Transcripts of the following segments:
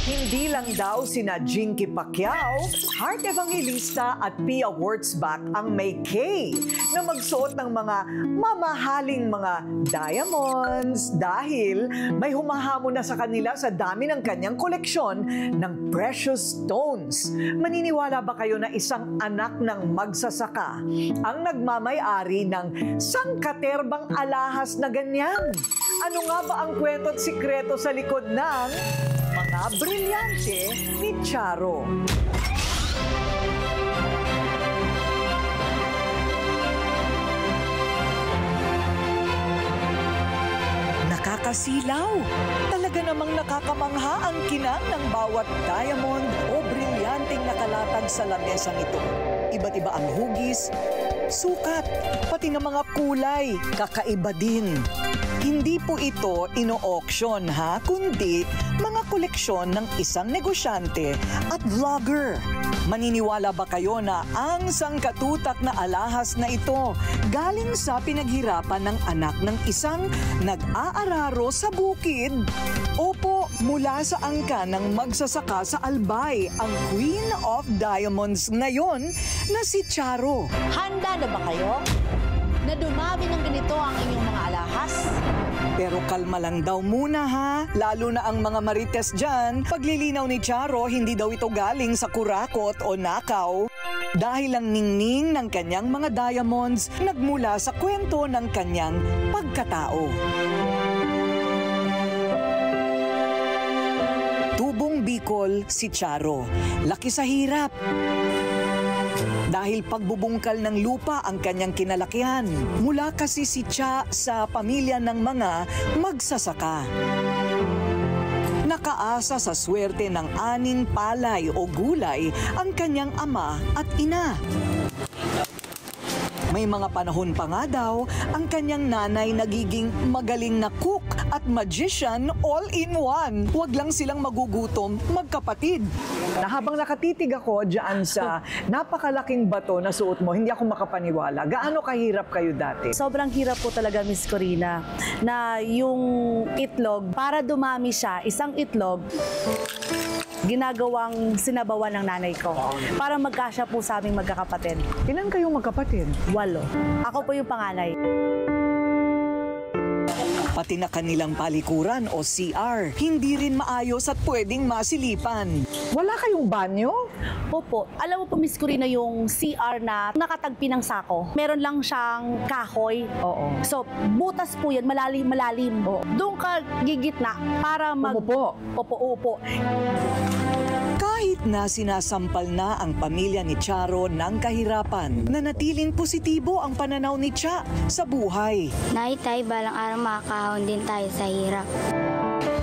Hindi lang daw sina Jinky Pacquiao, Heart Evangelista at Pia Wurtzbach ang may K na magsuot ng mga mamahaling mga diamonds dahil may humahamon na sa kanila sa dami ng kanyang koleksyon ng precious stones. Maniniwala ba kayo na isang anak ng magsasaka ang nagmamay-ari ng sangkaterbang alahas na ganyan? Ano nga ba ang kwento at sikreto sa likod ng mga brilyante ni Charo? Nakakasilaw. Talaga namang nakakamangha ang kinang ng bawat diamond o brilyanteng nakalatag sa lamesang ito. Iba't iba ang hugis, sukat, pati ng mga kulay, kakaiba din. Hindi po ito ino-auction ha, kundi mga koleksyon ng isang negosyante at vlogger. Maniniwala ba kayo na ang sangkatutak na alahas na ito galing sa pinaghirapan ng anak ng isang nag-aararo sa bukid? Opo, mula sa angka ng magsasaka sa Albay, ang Queen of Diamonds ngayon na si Charo. Handa na ba kayo na dumami ng ganito ang inyong mga alahas? Pero kalma lang daw muna ha, lalo na ang mga marites dyan. Paglilinaw ni Charo, hindi daw ito galing sa kurakot o nakaw. Dahil ang ningning ng kanyang mga diamonds nagmula sa kwento ng kanyang pagkatao. Tubong Bicol si Charo, laki sa hirap. Dahil pagbubungkal ng lupa ang kanyang kinalakihan. Mula kasi si Cha sa pamilya ng mga magsasaka. Nakaasa sa swerte ng aning palay o gulay ang kanyang ama at ina. May mga panahon pa nga daw, ang kanyang nanay nagiging magaling na cook at magician all-in-one. Huwag lang silang magugutom, magkapatid. Na habang nakatitig ako dyan sa napakalaking bato na suot mo, hindi ako makapaniwala. Gaano kahirap kayo dati? Sobrang hirap po talaga, Miss Corina, na yung itlog, para dumami siya, isang itlog, ginagawang sinabawan ng nanay ko para magkasya po sa aming magkakapatid. Ilan kayong magkapatid? 8. Ako po yung panganay. Pati na kanilang palikuran o CR, hindi rin maayos at pwedeng masilipan. Wala kayong banyo? Opo. Alam mo po, Miss Corina, yung CR na nakatagpi ng sako, meron lang siyang kahoy. Oo. So, butas po yan, malalim. Doon ka gigitna para Umupo. Upo. Kahit na sinasampal na ang pamilya ni Charo ng kahirapan, nanatiling positibo ang pananaw ni Cha sa buhay. Tay, balang araw makakahon din tayo sa hirap.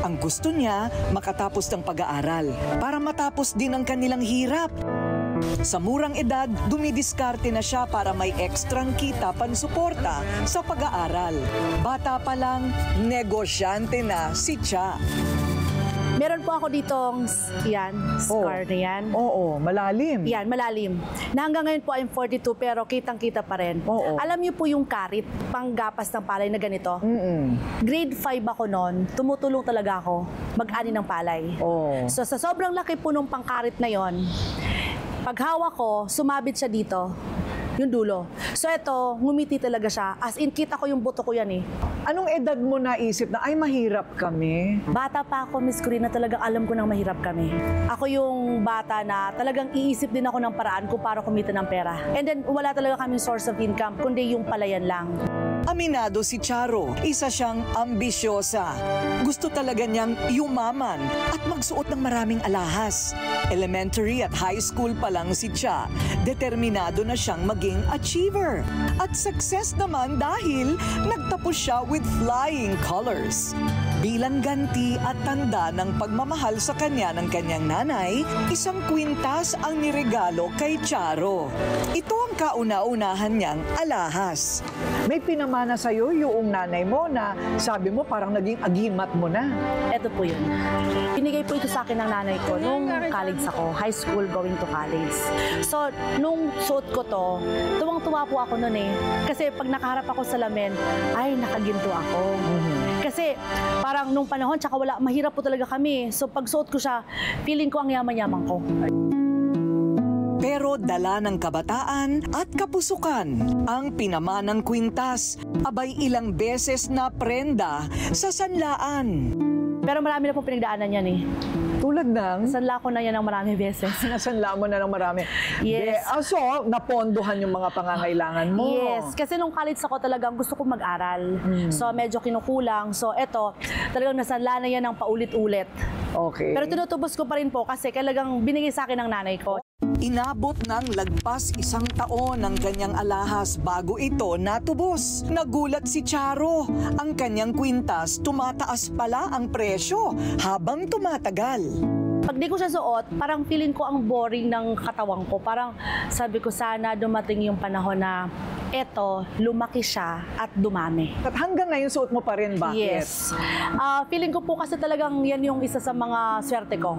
Ang gusto niya, makatapos ng pag-aaral para matapos din ang kanilang hirap. Sa murang edad, dumidiskarte na siya para may ekstrang kita pansuporta sa pag-aaral. Bata pa lang, negosyante na si Cha. Meron po ako ditong, scar na yan. Oo, malalim. Yan, malalim. Na hanggang ngayon po I'm 42 pero kitang-kita pa rin. Oo. Alam niyo po yung karit, panggapas ng palay na ganito? Grade 5 ako noon, tumutulong talaga ako mag-ani ng palay. Oo. So sa sobrang laki po nung pangkarit na yon, pag hawak ko, sumabit siya dito, yung dulo. So ito, ngumiti talaga siya. As in, kita ko yung buto ko yan eh. Anong edad mo naisip na, ay mahirap kami? Bata pa ako, Miss Corina, talagang alam ko nang mahirap kami. Ako yung bata na talagang iisip din ako ng paraan kung para kumita ng pera. And then, wala talaga kaming source of income, kundi yung palayan lang. Aminado si Charo, isa siyang ambisyosa. Gusto talaga niyang yumaman at magsuot ng maraming alahas. Elementary at high school pa lang si Cha, determinado na siyang maging achiever. At success naman dahil nagtapos siya with flying colors. Bilang ganti at tanda ng pagmamahal sa kanya ng kanyang nanay, isang kwintas ang niregalo kay Charo. Ito ang kauna-unahan niyang alahas. May pinamana sa'yo yung nanay mo na sabi mo parang naging agimat mo na. Ito po yun. Binigay po ito sa akin ng nanay ko nung college ako, high school going to college. So, nung suot ko to, tuwang-tuwa po ako noon eh. Kasi pag nakaharap ako sa lamin, ay, nakaginto ako. Kasi Kasi parang nung panahon, tsaka mahirap po talaga kami. So pag suot ko siya, feeling ko ang yaman-yaman ko. Pero dala ng kabataan at kapusukan ang pinamanang kwintas. Abay ilang beses na prenda sa sanlaan. Pero marami na pong pinagdaanan yan eh. Tulad ng? Sanla ko na yan ng marami beses. Nasanla mo na ng marami. Yes. So, napondohan yung mga pangangailangan mo. Yes. Kasi nung college ako talagang gusto ko mag-aral. So, medyo kinukulang. So, eto, talagang nasanla na yan ng paulit-ulit. Okay. Pero tinutubos ko pa rin po kasi talagang binigay sa akin ng nanay ko. Inabot ng lagpas 1 taon ang kanyang alahas bago ito natubos. Nagulat si Charo. Ang kanyang kwintas, tumataas pala ang presyo habang tumatagal. Pag di ko siya suot, parang feeling ko ang boring ng katawan ko. Parang sabi ko sana dumating yung panahon na eto, lumaki siya at dumami. At hanggang ngayon suot mo pa rin, bakit? Yes. Feeling ko po kasi talagang yan yung isa sa mga swerte ko.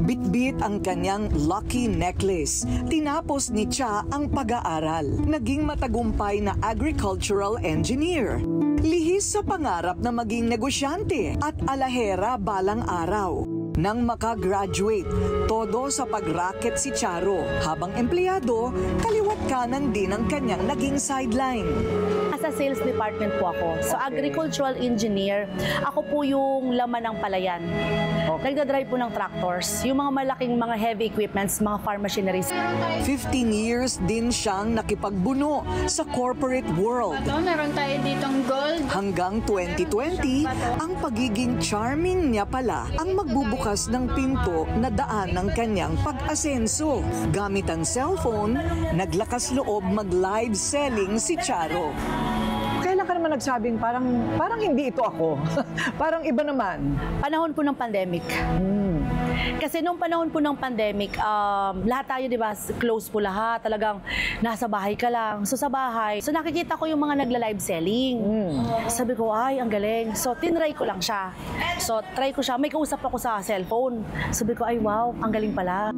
Bitbit ang kanyang lucky necklace. Tinapos ni Cha ang pag-aaral. Naging matagumpay na agricultural engineer. Lihis sa pangarap na maging negosyante at alahera balang araw. Nang makagraduate, todo sa pag-racket si Charo. Habang empleyado, kaliwat kanan din ang kanyang naging sideline. Sa sales department po ako. So, agricultural engineer, ako po yung laman ng palayan. Nagdadrive po ng tractors, yung mga malaking mga heavy equipments, mga farm machineries. 15 years din siyang nakipagbuno sa corporate world. Meron tayo ditong gold. Hanggang 2020, ang pagiging charming niya pala ang magbubukas ng pinto na daan ng kanyang pag-asenso. Gamit ang cellphone, naglakas loob mag-live selling si Charo. Kailan ka naman nagsabing parang hindi ito ako? Parang iba naman. Panahon po ng pandemic. Kasi nung panahon po ng pandemic, lahat tayo, di ba, close po lahat. Talagang nasa bahay ka lang. So sa bahay, so nakikita ko yung mga nagla-live selling. Sabi ko, ay, ang galing. So tinry ko lang siya. So try ko siya. May kausap ako sa cellphone. Sabi ko, ay wow, ang galing pala.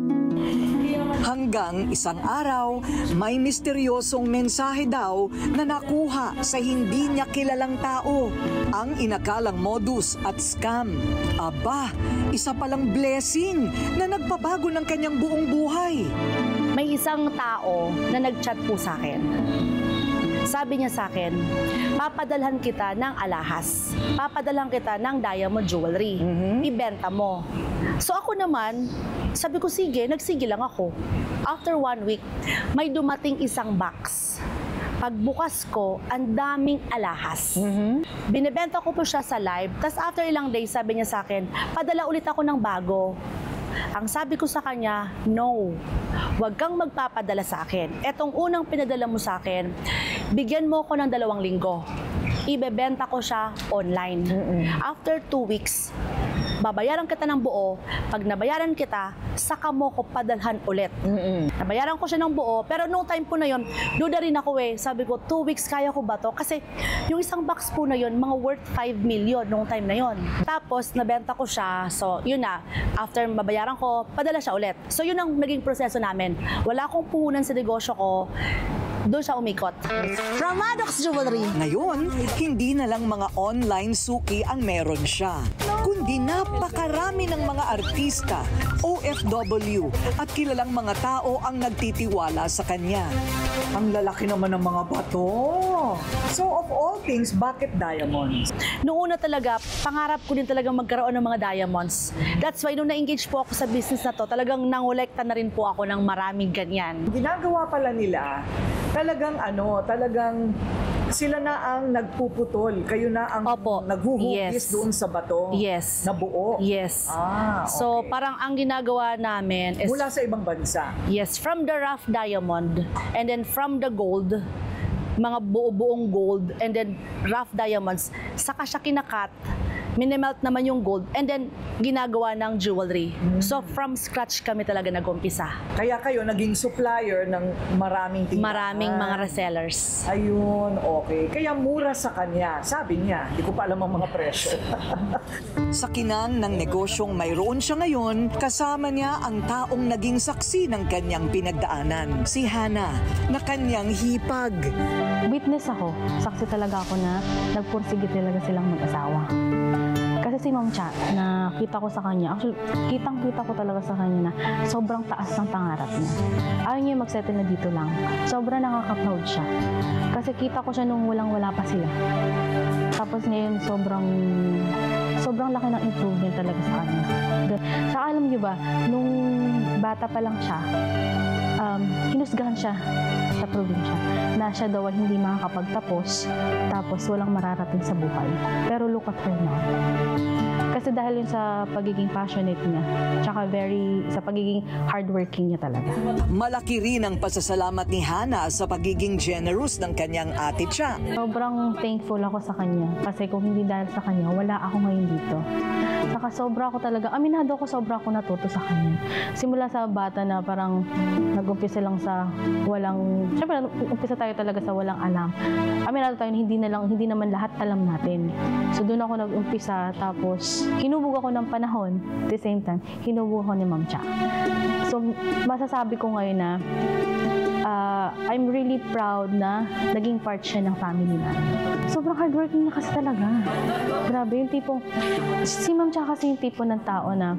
Hanggang isang araw, may misteryosong mensahe daw na nakuha sa hindi niya kilalang tao. Ang inakalang modus at scam. Aba, isa palang blessing na nagpabago ng kanyang buong buhay. May isang tao na nag-chat po sa akin. Sabi niya sa akin, papadalhan kita ng alahas. Papadalhan kita ng diamond jewelry. Ibenta mo. So ako naman, sabi ko sige, nagsige lang ako. After 1 week, may dumating isang box. Pagbukas ko, ang daming alahas. Binibenta ko po siya sa live. Tapos after ilang days, sabi niya sa akin, padala ulit ako ng bago. Ang sabi ko sa kanya, no, huwag kang magpapadala sa akin. Etong unang pinadala mo sa akin, bigyan mo ko ng 2 linggo. Ibebenta ko siya online. After 2 weeks, babayaran kita ng buo. Pag nabayaran kita, saka mo ko padalhan ulit. Nabayaran ko siya ng buo, pero no time po na yon, duda rin ako eh. Sabi ko, 2 weeks kaya ko ba to? Kasi yung isang box po na yon, mga worth 5 million nung time na yon. Tapos, nabenta ko siya. So, yun na. After mabayaran ko, padala siya ulit. So, yun ang naging proseso namin. Wala akong puhunan sa negosyo ko. Doon siya umikot. From Maddox Jewelry. Ngayon, hindi na lang mga online suki ang meron siya, kundi napakarami ng mga artista, OFW at kilalang mga tao ang nagtitiwala sa kanya. Ang lalaki naman ng mga bato. So of all things, bakit diamonds? Noong una talaga, pangarap ko din talagang magkaroon ng mga diamonds. That's why nung na-engage po ako sa business na to, talagang nangolekta na rin po ako ng maraming ganyan. Ginagawa pala nila, talagang sila na ang nagpuputol. Kayo na ang naghuhugis doon sa bato na buo. Yes. Okay. So parang ang ginagawa namin is... Mula sa ibang bansa? Yes, from the rough diamond and then from the gold, mga buo-buong gold and then rough diamonds, saka siya kinakat. Minimelt naman yung gold and then ginagawa ng jewelry. So from scratch kami talaga nag-umpisa. Kaya kayo naging supplier ng maraming tindahan. Maraming mga resellers. Ayun, okay. Kaya mura sa kanya. Sabi niya, hindi ko pa alam ang mga presyo. Sa kinang ng negosyong mayroon siya ngayon, kasama niya ang taong naging saksi ng kanyang pinagdaanan, si Hana, na kanyang hipag. Witness ako. Saksi talaga ako na nagpursige talaga silang mag-asawa. Kasi si Ma'am Cha, na kita ko sa kanya, actually, kitang-kita ko talaga sa kanya na sobrang taas ng pangarap niya. Ayaw niya mag-settle na dito lang. Sobrang nakaka-proud siya. Kasi kita ko siya nung walang-wala pa sila. Tapos ngayon, sobrang laki ng improvement talaga sa kanya. Saka alam niyo ba, nung bata pa lang siya, hinusgahan siya sa probinsya na siya daw ay hindi makakapagtapos tapos walang mararating sa buhay. Pero look at her now. Kasi dahil yun sa pagiging passionate niya, tsaka sa pagiging hardworking niya talaga. Malaki rin ang pasasalamat ni Hana sa pagiging generous ng kanyang ate Cha. Sobrang thankful ako sa kanya kasi kung hindi dahil sa kanya, wala ako ngayon dito. Saka sobra ako talaga, aminado ako, sobra ako natuto sa kanya. Simula sa bata na parang nag-umpisa lang sa walang, syempre umpisa tayo talaga sa walang alam. Aminado tayo, hindi naman lahat alam natin. So doon ako nag-umpisa, tapos hinubog ako ng panahon, at the same time, hinubog ako ni Ma'am Cha. So masasabi ko ngayon na I'm really proud na naging part siya ng family namin. Sobrang hardworking niya kasi talaga. Grabe, yung tipong, si Ma'am Cha kasi yung tipo ng tao na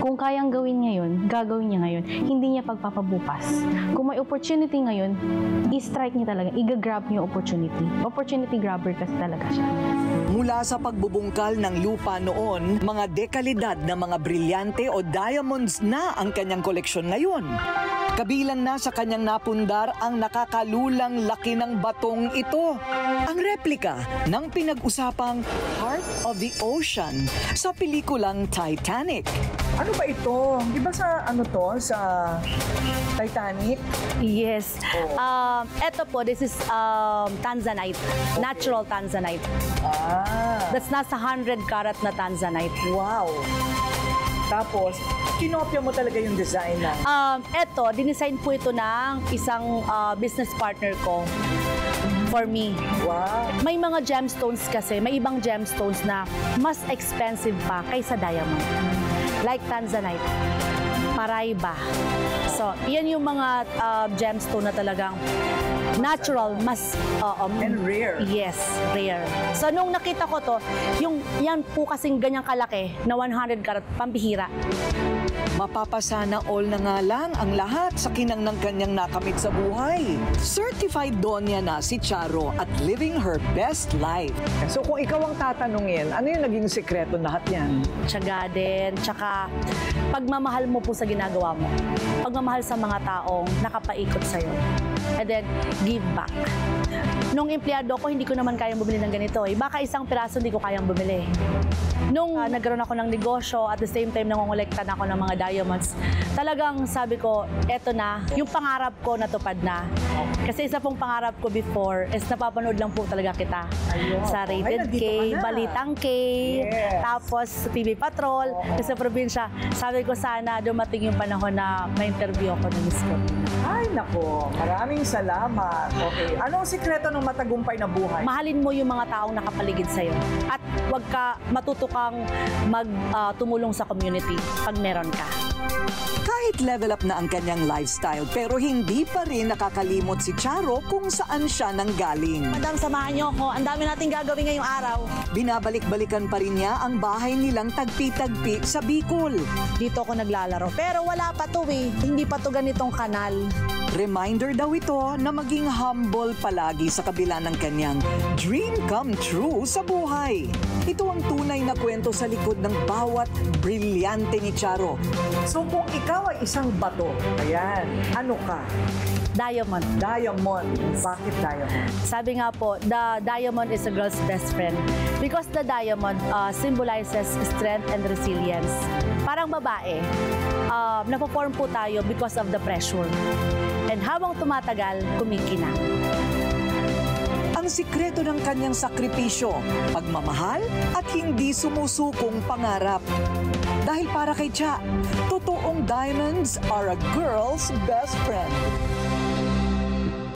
kung kayang gawin ngayon, gagawin niya ngayon, hindi niya pagpapabukas. Kung may opportunity ngayon, i-strike niya talaga, i-grab niya yung opportunity. Opportunity grabber kasi talaga siya. Mula sa pagbubungkal ng lupa noon, mga dekalidad na mga brilyante o diamonds na ang kanyang koleksyon ngayon. Kabilang na sa kanyang napundar ang nakakalulang laki ng batong ito. Ang replika ng pinag-usapang Heart of the Ocean sa pelikulang Titanic. Ano ba ito? Di ba sa sa Titanic? Yes. Ito po, this is Tanzanite. Okay. Natural Tanzanite. That's nasa 100 karat na Tanzanite. Wow. Tapos, kinopya mo talaga yung design na? Ito, dinesign po ito ng isang business partner ko for me. Wow. May mga gemstones kasi, may ibang gemstones na mas expensive pa kaysa diamond. Like Tanzanite, Paraiba. So, yan yung mga gemstone na talagang natural, mas and rare. Yes, rare. So nung nakita ko to, yan po kasing ganyang kalaki na 100 karat, pambihira. Mapapasana all na nga lang ang lahat sa kinang ng kanyang nakamit sa buhay. Certified Donya na si Charo at living her best life. So kung ikaw ang tatanungin, ano yung naging sekreto lahat yan? Tiyaga din, tsaka pagmamahal mo po sa ginagawa mo. Pagmamahal sa mga taong nakapaikot sa'yo. And then, give back. Nung empleyado ko, hindi ko naman kayang bumili ng ganito. Baka isang piraso hindi ko kayang bumili. Nung nagkaroon ako ng negosyo, at the same time nangongolektan ako ng mga diamonds, talagang sabi ko, eto na, yung pangarap ko natupad na. Kasi isa pong pangarap ko before is napapanood lang po talaga kita. Sa Rated K, Balitang K, tapos sa TV Patrol, sa probinsya. Sabi ko sana dumating yung panahon na ma-interview ako ng Miss Cortina. Ay, nako. Maraming salamat. Okay. Anong sikreto ng matagumpay na buhay? Mahalin mo yung mga taong nakapaligid sa'yo. At huwag ka matutokang tumulong sa community pag meron ka. Kahit level up na ang kanyang lifestyle, pero hindi pa rin nakakalimot si Charo kung saan siya nanggaling. Madam, samahan niyo ako. Ang dami nating gagawin ngayong araw. Binabalik-balikan pa rin niya ang bahay nilang tagpi-tagpi sa Bicol. Dito ako naglalaro. Pero wala pa to eh. Hindi pa to ganitong kanal. Reminder daw ito na maging humble palagi sa kabila ng kanyang dream come true sa buhay. Ito ang tunay na kwento sa likod ng bawat brilyante ni Charo. So kung ikaw ay isang bato, ayan, ano ka? Diamond. Diamond. Bakit diamond? Sabi nga po, the diamond is a girl's best friend. Because the diamond symbolizes strength and resilience. Parang babae, napo-form po tayo because of the pressure. And habang tumatagal, kumikinang. ang sikreto ng kanyang sakripisyo, pagmamahal at hindi sumusukong pangarap. Dahil para kay Cha, totoong diamonds are a girl's best friend.